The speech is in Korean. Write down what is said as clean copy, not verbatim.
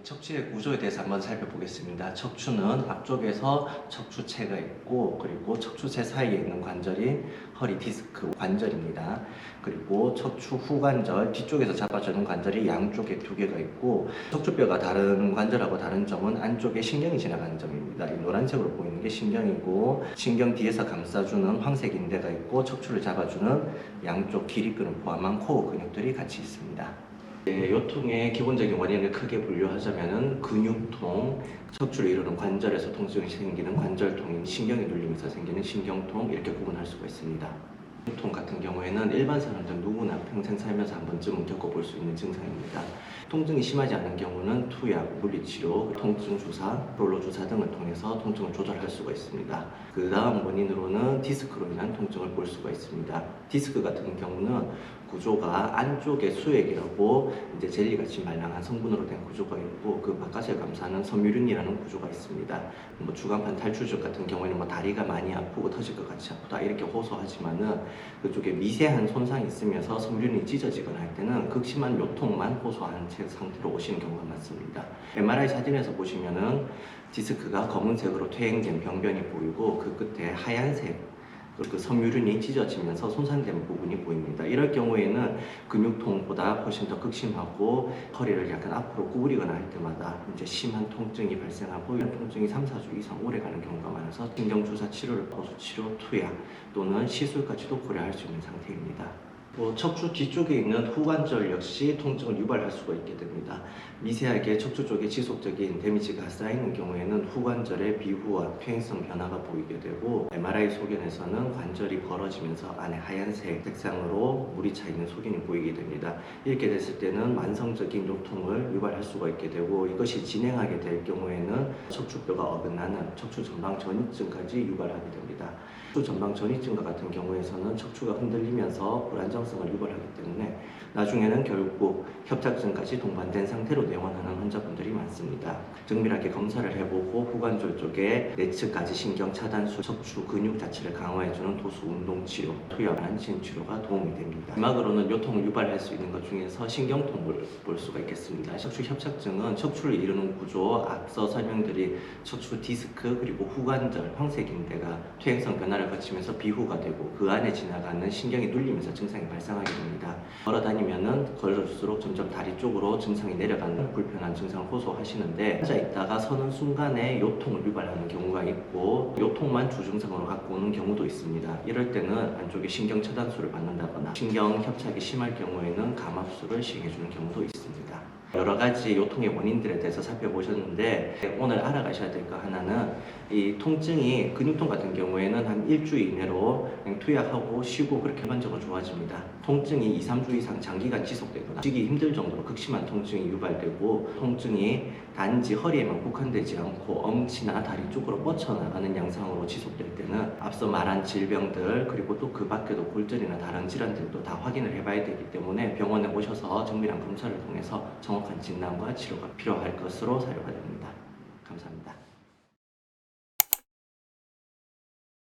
척추의 구조에 대해서 한번 살펴보겠습니다. 척추는 앞쪽에서 척추체가 있고, 그리고 척추체 사이에 있는 관절이 허리 디스크 관절입니다. 그리고 척추 후관절 뒤쪽에서 잡아주는 관절이 양쪽에 2개가 있고, 척추뼈가 다른 관절하고 다른 점은 안쪽에 신경이 지나가는 점입니다. 이 노란색으로 보이는 게 신경이고, 신경 뒤에서 감싸주는 황색 인대가 있고, 척추를 잡아주는 양쪽 기립근을 포함한 코어 근육들이 같이 있습니다. 요통의 기본적인 원인을 크게 분류하자면은 근육통, 척추를 이루는 관절에서 통증이 생기는 관절통, 신경이 눌리면서 생기는 신경통, 이렇게 구분할 수가 있습니다. 요통 같은 경우에는 일반 사람들 누구나 평생 살면서 한 번쯤은 겪어볼 수 있는 증상입니다. 통증이 심하지 않은 경우는 투약, 물리치료, 통증 주사, 롤러 주사 등을 통해서 통증을 조절할 수가 있습니다. 그 다음 원인으로는 디스크로 인한 통증을 볼 수가 있습니다. 디스크 같은 경우는 구조가 안쪽에 수액이라고 이제 젤리같이 말랑한 성분으로 된 구조가 있고, 그 바깥을 감싸는 섬유륜이라는 구조가 있습니다. 주간판 탈출증 같은 경우에는 다리가 많이 아프고 터질 것 같이 아프다 이렇게 호소하지만은, 그쪽에 미세한 손상이 있으면서 섬유륜이 찢어지거나 할 때는 극심한 요통만 호소하는 상태로 오시는 경우가 많습니다. MRI 사진에서 보시면은 디스크가 검은색으로 퇴행된 병변이 보이고, 그 끝에 하얀색 그 섬유륜이 찢어지면서 손상된 부분이 보입니다. 이럴 경우에는 근육통보다 훨씬 더 극심하고, 허리를 약간 앞으로 구부리거나 할 때마다 이제 심한 통증이 발생하고, 이런 통증이 3-4주 이상 오래가는 경우가 많아서 신경주사 치료를 보수치료, 투약 또는 시술까지도 고려할 수 있는 상태입니다. 척추 뒤쪽에 있는 후관절 역시 통증을 유발할 수가 있게 됩니다. 미세하게 척추 쪽에 지속적인 데미지가 쌓이는 경우에는 후관절의 비후와 퇴행성 변화가 보이게 되고, MRI 소견에서는 관절이 벌어지면서 안에 하얀색 색상으로 물이 차 있는 소견이 보이게 됩니다. 이렇게 됐을 때는 만성적인 요통을 유발할 수가 있게 되고, 이것이 진행하게 될 경우에는 척추뼈가 어긋나는 척추 전방 전이증까지 유발하게 됩니다. 척추 전방 전이증과 같은 경우에서는 척추가 흔들리면서 불안정성을 유발하기 때문에 나중에는 결국 협착증까지 동반된 상태로 내원하는 환자분들이 많습니다. 정밀하게 검사를 해보고 후관절 쪽에 내측까지 신경 차단술, 척추 근육 자체를 강화해주는 도수 운동 치료, 투약, 안심 치료가 도움이 됩니다. 마지막으로는 요통을 유발할 수 있는 것 중에서 신경통을 볼 수가 있겠습니다. 척추 협착증은 척추를 이루는 구조, 앞서 설명드린 척추 디스크 그리고 후관절, 황색인대가 퇴행성 변화를 거치면서 비후가 되고, 그 안에 지나가는 신경이 눌리면서 증상이 발생하게 됩니다. 걸어다니면은 걸을수록 점점 다리 쪽으로 증상이 내려가는 불편한 증상을 호소하시는데, 앉아 있다가 서는 순간에 요통을 유발하는 경우가 있고, 요통만 주증상으로 갖고 오는 경우도 있습니다. 이럴 때는 안쪽에 신경 차단술을 받는다거나, 신경 협착이 심할 경우에는 감압술을 시행해주는 경우도 있습니다. 여러 가지 요통의 원인들에 대해서 살펴보셨는데, 오늘 알아가셔야 될 거 하나는, 이 통증이 근육통 같은 경우에는 한 일주일 이내로 그냥 투약하고 쉬고 그렇게 일반적으로 좋아집니다. 통증이 2-3주 이상 장기간 지속되거나 쉬기 힘들 정도로 극심한 통증이 유발되고, 통증이 단지 허리에만 국한되지 않고 엄지나 다리 쪽으로 뻗쳐나가는 양상으로 지속될 때는 앞서 말한 질병들, 그리고 또 그 밖에도 골절이나 다른 질환들도 다 확인을 해봐야 되기 때문에 병원에 오셔서 정밀한 검사를 통해서 정확한 진단과 치료가 필요할 것으로 사료가 됩니다.